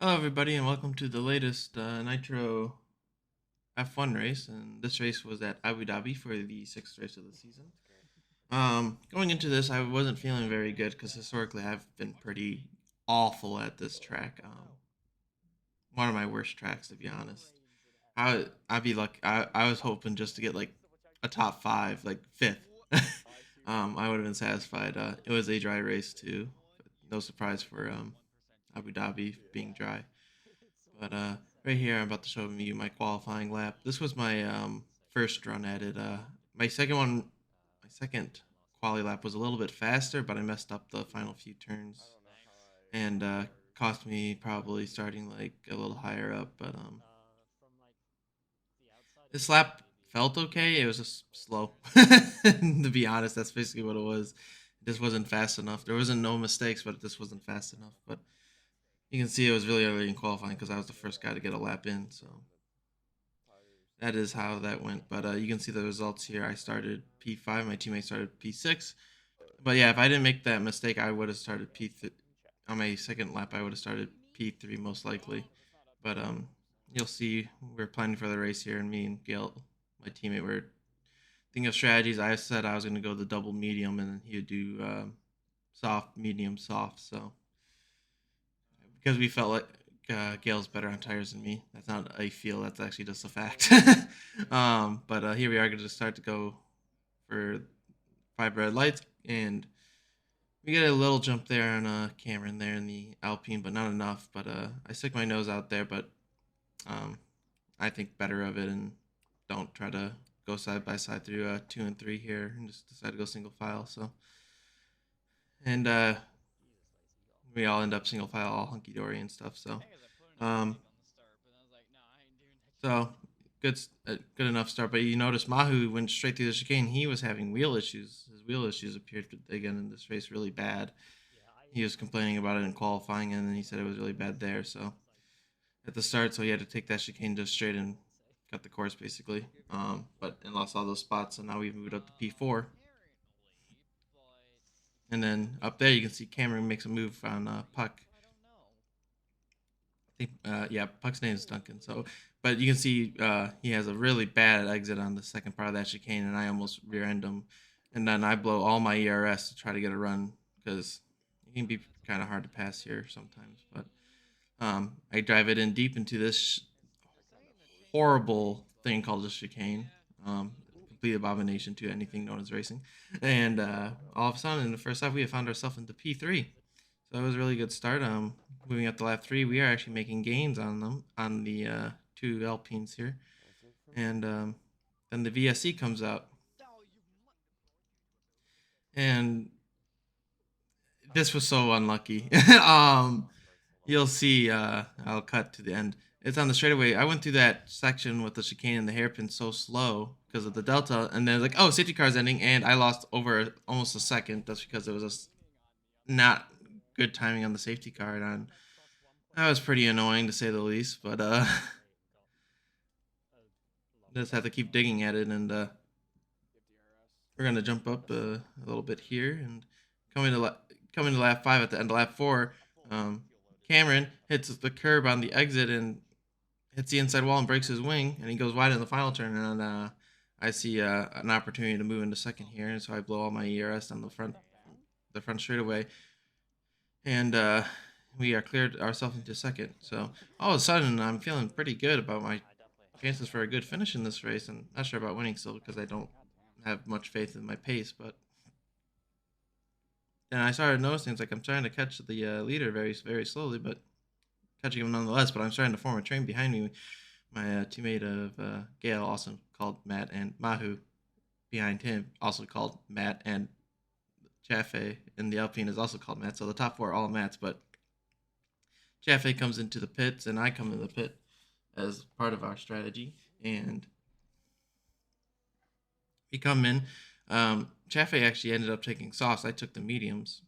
Hello, everybody, and welcome to the latest Nitro F1 race. And this race was at Abu Dhabi for the sixth race of the season. Going into this, I wasn't feeling very good because historically I've been pretty awful at this track. One of my worst tracks, to be honest. I'd be like I was hoping just to get like a top five, like fifth. I would have been satisfied. It was a dry race too. No surprise for Abu Dhabi being dry. But right here, I'm about to show you my qualifying lap. This was my first run at it. My second one, my second quali lap was a little bit faster, but I messed up the final few turns and cost me probably starting like a little higher up. But this lap felt okay. It was just slow. To be honest, that's basically what it was. It just wasn't fast enough. There wasn't no mistakes, but it just wasn't fast enough. But you can see it was really early in qualifying because I was the first guy to get a lap in. So that is how that went. But you can see the results here. I started P5. My teammate started P6. But yeah, if I didn't make that mistake, I would have started P3. On my second lap, I would have started P3 most likely. But you'll see we're planning for the race here, and me and Gail, my teammate, were thinking of strategies. I said I was going to go the double medium, and he would do soft, medium, soft. So because we felt like Gail's better on tires than me. That's not a feel. That's actually just a fact. But here we are going to start to go for 5 red lights, and we get a little jump there on Cameron there in the Alpine, but not enough. But I stick my nose out there, but um, I think better of it and don't try to go side by side through 2 and 3 here, and just decide to go single file. So, and we all end up single file, all hunky dory and stuff. Um, So good enough start. But you notice Mahu went straight through the chicane. He was having wheel issues. His wheel issues appeared again in this race really bad. He was complaining about it in qualifying, and then he said it was really bad there. So at the start, so he had to take that chicane just straight and cut the course basically. But and lost all those spots. So now we've moved up to P4. And then up there, you can see Cameron makes a move on Puck. Think, yeah, Puck's name is Duncan. So, but you can see he has a really bad exit on the second part of that chicane, and I almost rear end him. And then I blow all my ERS to try to get a run because it can be kind of hard to pass here sometimes. But I drive it in deep into this horrible thing called a chicane. Complete abomination to anything known as racing. And all of a sudden, in the first half, we have found ourselves into P3. So it was a really good start. Moving up to lap 3, we are actually making gains on them on the two Alpines here, and then the VSC comes out, and this was so unlucky. You'll see. I'll cut to the end. It's on the straightaway. I went through that section with the chicane and the hairpin so slow because of the delta, and then like, oh, safety car's ending, and I lost over almost a second. That's because it was just not good timing on the safety car, and that was pretty annoying to say the least. But just have to keep digging at it, and we're gonna jump up a little bit here and coming to lap 5 at the end of lap 4. Cameron hits the curb on the exit and hits the inside wall and breaks his wing, and he goes wide in the final turn. And I see an opportunity to move into second here, and so I blow all my ERS on the front straightaway, and we are cleared ourselves into second. So all of a sudden, I'm feeling pretty good about my chances for a good finish in this race. And not sure about winning still because I don't have much faith in my pace. But then I started noticing it's like I'm trying to catch the leader very very slowly, but catching him nonetheless. But I'm starting to form a train behind me. My teammate of Gale, also called Matt, and Mahu behind him, also called Matt, and Jaffe in the Alpine is also called Matt. So the top 4 are all Matts, but Jaffe comes into the pits, and I come into the pit as part of our strategy, and we come in. Jaffe actually ended up taking softs. I took the mediums.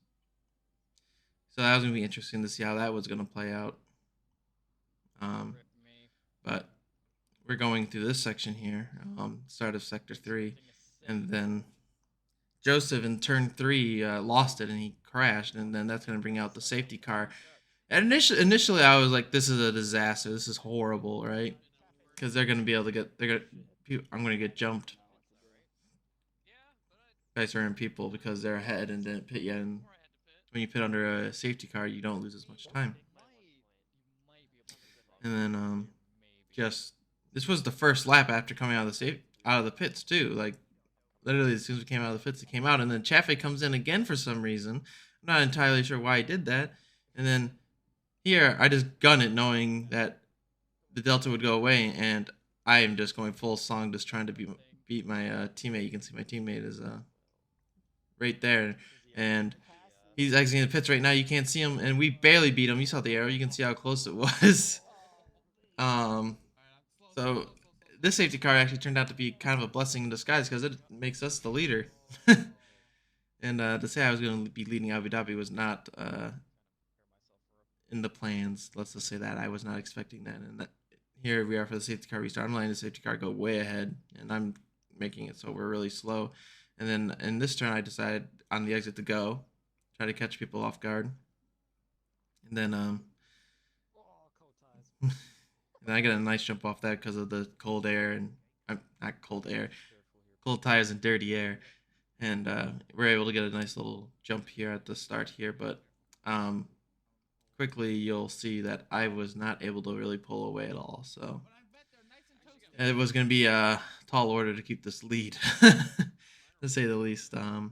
So that was going to be interesting to see how that was going to play out. But we're going through this section here, start of Sector 3, and then Joseph in turn 3 lost it and he crashed, and then that's going to bring out the safety car. Initially, I was like, "This is a disaster. This is horrible, right?" Because they're gonna be able to get. They're gonna. I'm gonna get jumped by certain people because they're ahead and didn't pit yet. And when you pit under a safety car, you don't lose as much time. And then just this was the first lap after coming out of the pits too. Like literally as soon as we came out of the pits, it came out, and then Chaffee comes in again for some reason. I'm not entirely sure why he did that. And then here I just gun it, knowing that the delta would go away, and I am just going full song, just trying to beat my teammate. You can see my teammate is right there, and he's exiting the pits right now. You can't see him, and we barely beat him. You saw the arrow. You can see how close it was. um, so this safety car actually turned out to be kind of a blessing in disguise because it makes us the leader. And to say I was going to be leading Abu Dhabi was not in the plans. Let's just say that I was not expecting that. And that, here we are for the safety car restart. I'm letting the safety car go way ahead, and I'm making it so we're really slow. And then in this turn, I decided on the exit to go, try to catch people off guard. And then and I get a nice jump off that because of the cold air and not cold air, cold tires and dirty air. And we're able to get a nice little jump here at the start here, but quickly you'll see that I was not able to really pull away at all. So it was going to be a tall order to keep this lead, to say the least. But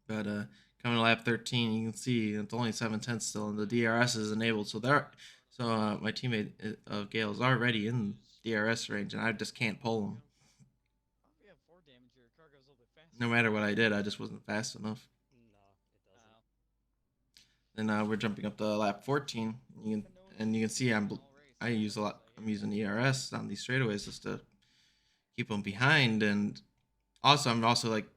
coming to lap 13, you can see it's only 7/10 still, and the DRS is enabled. So my teammate of Gale is already in DRS range, and I just can't pull him. No matter what I did, I just wasn't fast enough. Then we're jumping up to lap 14. You can see I use a lot. I'm using ERS on these straightaways just to keep them behind, and also I'm also like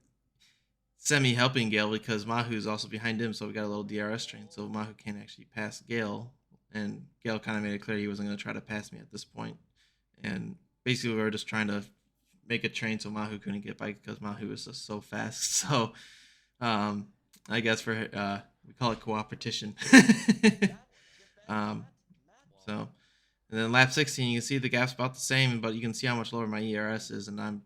semi helping Gale because Mahu's also behind him, so we got a little DRS train, so Mahu can't actually pass Gale, and Gale kind of made it clear he wasn't going to try to pass me at this point, and basically we were just trying to make a train so Mahu couldn't get by because Mahu was just so fast. So I guess for we call it co-opetition. So and then lap 16, you can see the gap's about the same, but you can see how much lower my ERS is, and I'm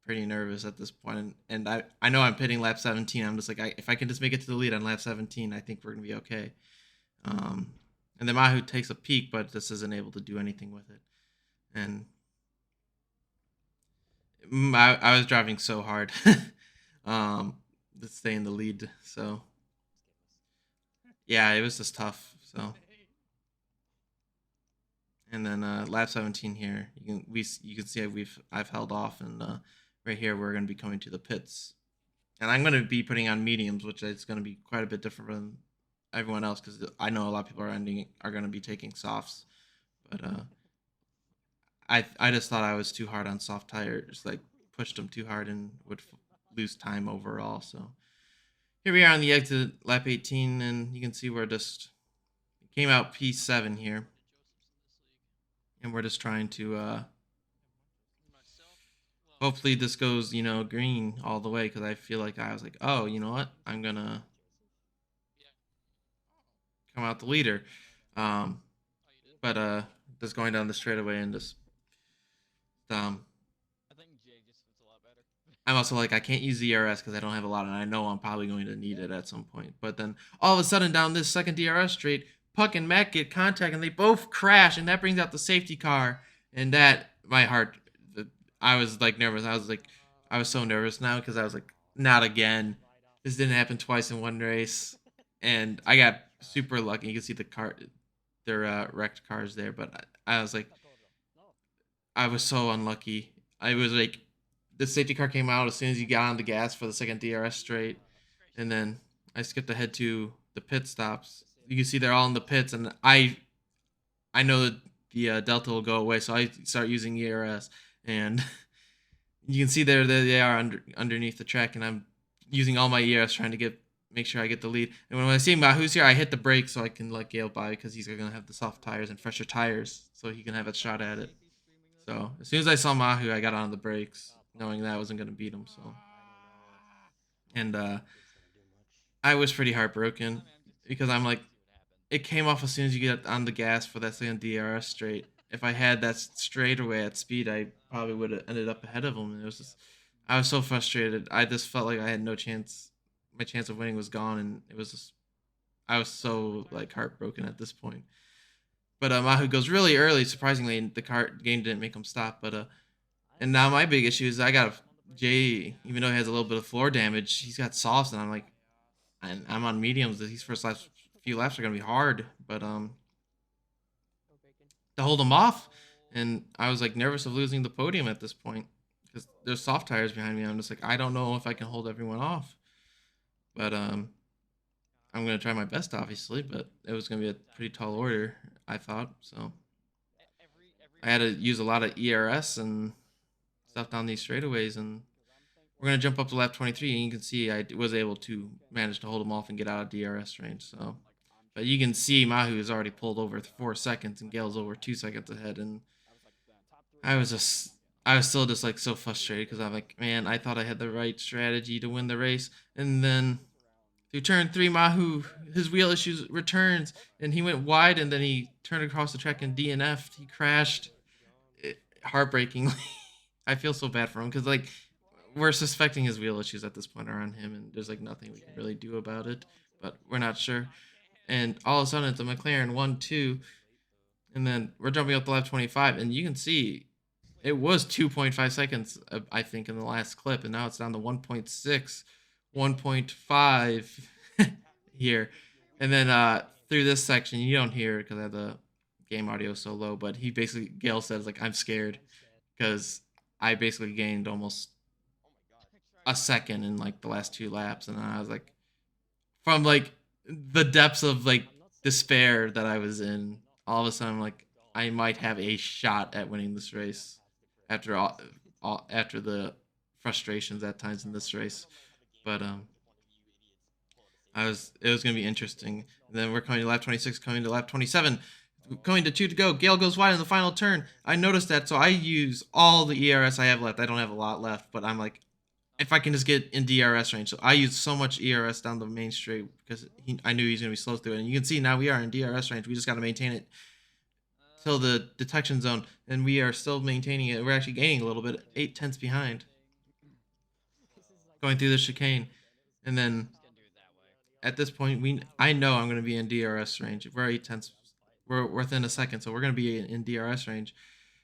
pretty nervous at this point. And I know I'm pitting lap 17. I'm just like, if I can just make it to the lead on lap 17, I think we're going to be okay. And then Mahu takes a peek, but just isn't able to do anything with it. And I was driving so hard to stay in the lead. So yeah, it was just tough. So and then lap 17 here, you can see I've held off, and right here we're going to be coming to the pits, and I'm going to be putting on mediums, which is going to be quite a bit different from everyone else because I know a lot of people are going to be taking softs, but I just thought I was too hard on soft tires, like pushed them too hard and would lose time overall. So here we are on the exit lap 18, and you can see we're just came out P7 here, and we're just trying to hopefully this goes green all the way, because I feel like I was like, oh, you know what, I'm gonna come out the leader, but just going down the straightaway and just I'm also like, I can't use the DRS because I don't have a lot, and I know I'm probably going to need it at some point. But then all of a sudden, down this second DRS straight, Puck and Mac get contact, and they both crash, and that brings out the safety car. And that, my heart, I was like nervous. I was so nervous now because I was like, not again. This didn't happen twice in one race, and I got super lucky. You can see their wrecked cars there, but I was like, I was so unlucky. I was like, the safety car came out as soon as you got on the gas for the second DRS straight, and then I skipped ahead to the pit stops. You can see they're all in the pits, and I know that the delta will go away, so I start using ERS, and you can see there they are underneath the track, and I'm using all my ERS trying to make sure I get the lead. And when I see Mahu's here, I hit the brake so I can let Gale by because he's gonna have the soft tires and fresher tires, so he can have a shot at it. So as soon as I saw Mahu, I got on the brakes, knowing that I wasn't gonna beat him. So, and I was pretty heartbroken. because I'm like, it came off as soon as you get on the gas for that second DRS straight. If I had that straightaway at speed, I probably would have ended up ahead of him. And it was just, I was so frustrated. I just felt like I had no chance. My chance of winning was gone, and it was just, I was so like heartbroken at this point. But Mahu goes really early. Surprisingly, and the game didn't make him stop. But and now my big issue is I got Jay, even though he has a little bit of floor damage, he's got softs, and I'm like, I'm on mediums. These first few laps are gonna be hard, but to hold him off, and I was like nervous of losing the podium at this point because there's soft tires behind me. I'm just like, I don't know if I can hold everyone off, but I'm gonna try my best, obviously. But it was gonna be a pretty tall order, I thought. So I had to use a lot of ERS and stuff down these straightaways, and we're gonna jump up to lap 23, and you can see I was able to manage to hold him off and get out of DRS range. So, but you can see Mahu has already pulled over 4 seconds, and Gale's over 2 seconds ahead, and I was just, I was still just like so frustrated because I'm like, man, I thought I had the right strategy to win the race, and then through turn 3, Mahu, his wheel issues returns, and he went wide, and then he turned across the track and DNF'd. He crashed, heartbreakingly. I feel so bad for him because like we're suspecting his wheel issues at this point are on him, and there's like nothing we can really do about it. But we're not sure. And all of a sudden, it's a McLaren 1-2, and then we're jumping up to lap 25, and you can see it was 2.5 seconds, I think, in the last clip, and now it's down to 1.6, 1.5 here. And then through this section, you don't hear it because I have the game audio so low, but he basically, Gale says, like, I'm scared because I basically gained almost a second in like the last 2 laps, and I was like, from like the depths of like despair that I was in, all of a sudden I'm like, I might have a shot at winning this race after after the frustrations at times in this race. But it was gonna be interesting. And then we're coming to lap 26, coming to lap 27. Going to 2 to go. Gale goes wide in the final turn. I noticed that, so I use all the ERS I have left. I don't have a lot left, but I'm like, if I can just get in DRS range. So I used so much ERS down the main straight because I knew he was going to be slow through it. And you can see now we are in DRS range. We just got to maintain it till the detection zone. And we are still maintaining it. We're actually gaining a little bit, 8 tenths behind. Going through the chicane. And then at this point, I know I'm going to be in DRS range. We're 8 tenths. We're within a second, so we're going to be in DRS range.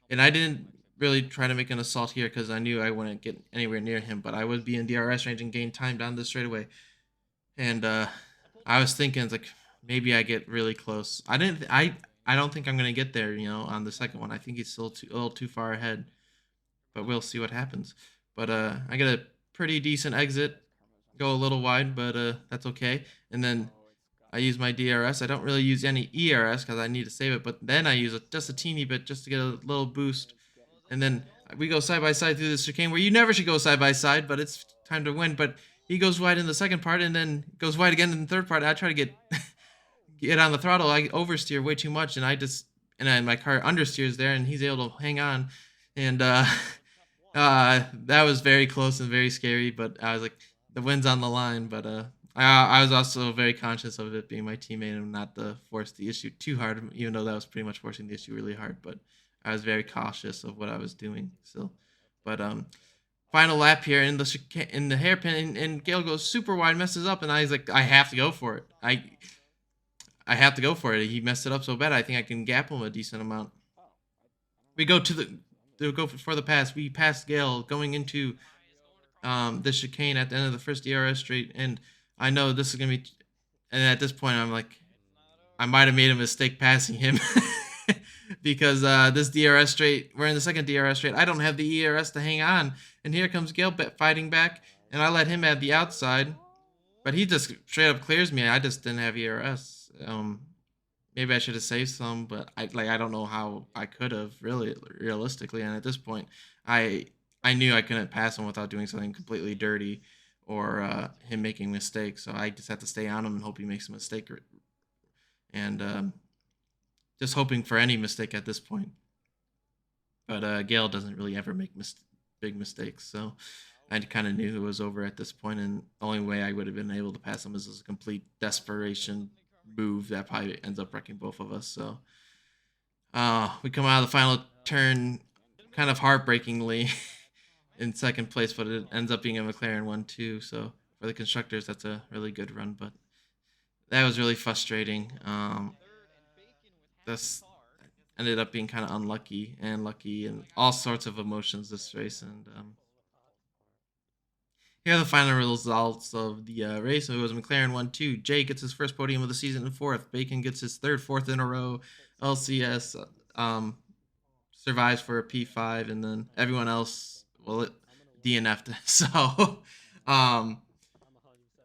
And I didn't really try to make an assault here because I knew I wouldn't get anywhere near him, but I would be in DRS range and gain time down this straightaway. And I was thinking, it's like, maybe I get really close. I don't think I'm gonna get there, on the second one. I think he's still a little too far ahead, but we'll see what happens. But I get a pretty decent exit, go a little wide, but that's okay. And then I use my DRS. I don't really use any ERS because I need to save it, but then I use just a teeny bit just to get a little boost. And then we go side by side through this chicane where you never should go side by side, but it's time to win. But he goes wide in the second part and then goes wide again in the third part. I try to get on the throttle. I oversteer way too much, and my car understeers there, and he's able to hang on. And that was very close and very scary. But I was like, the win's on the line. But I was also very conscious of it being my teammate and not to force the issue too hard, even though that was pretty much forcing the issue really hard. But I was very cautious of what I was doing still. But final lap here in the hairpin, and Gale goes super wide, messes up, and I was like, I have to go for it. I have to go for it. He messed it up so bad. I think I can gap him a decent amount. We go go for the pass. We pass Gale going into the chicane at the end of the first DRS straight, and I know this is gonna be. And at this point, I'm like, I might have made a mistake passing him. Because this DRS straight, we're in the second DRS straight. I don't have the ERS to hang on. And here comes Gale fighting back. And I let him have the outside. But he just straight up clears me. I just didn't have ERS. Maybe I should have saved some, but I don't know how I could have, really, realistically. And at this point, I knew I couldn't pass him without doing something completely dirty or him making mistakes. So I just had to stay on him and hope he makes a mistake. And just hoping for any mistake at this point. But Gale doesn't really ever make big mistakes, so I kind of knew it was over at this point, and the only way I would have been able to pass him is a complete desperation move that probably ends up wrecking both of us. So we come out of the final turn kind of heartbreakingly in second place, but it ends up being a McLaren 1-2. So for the constructors, that's a really good run, but that was really frustrating. This ended up being kind of unlucky and lucky and all sorts of emotions this race. And here are the final results of the race. It was McLaren 1-2. Jay gets his first podium of the season in fourth. Bacon gets his third, fourth in a row. LCS survives for a P5, and then everyone else, well, it DNF'd. So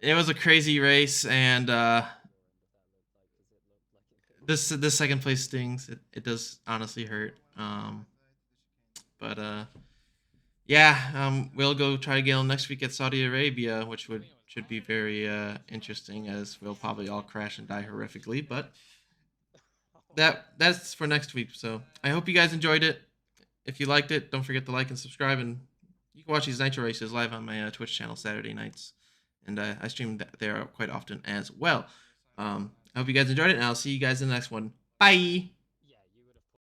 it was a crazy race, and this second place stings. It does honestly hurt. But yeah, we'll go try to get him next week at Saudi Arabia, which should be very interesting, as we'll probably all crash and die horrifically. But that's for next week. So I hope you guys enjoyed it. If you liked it, don't forget to like and subscribe, and you can watch these Nitro races live on my Twitch channel Saturday nights, and I stream there quite often as well. I hope you guys enjoyed it, and I'll see you guys in the next one. Bye!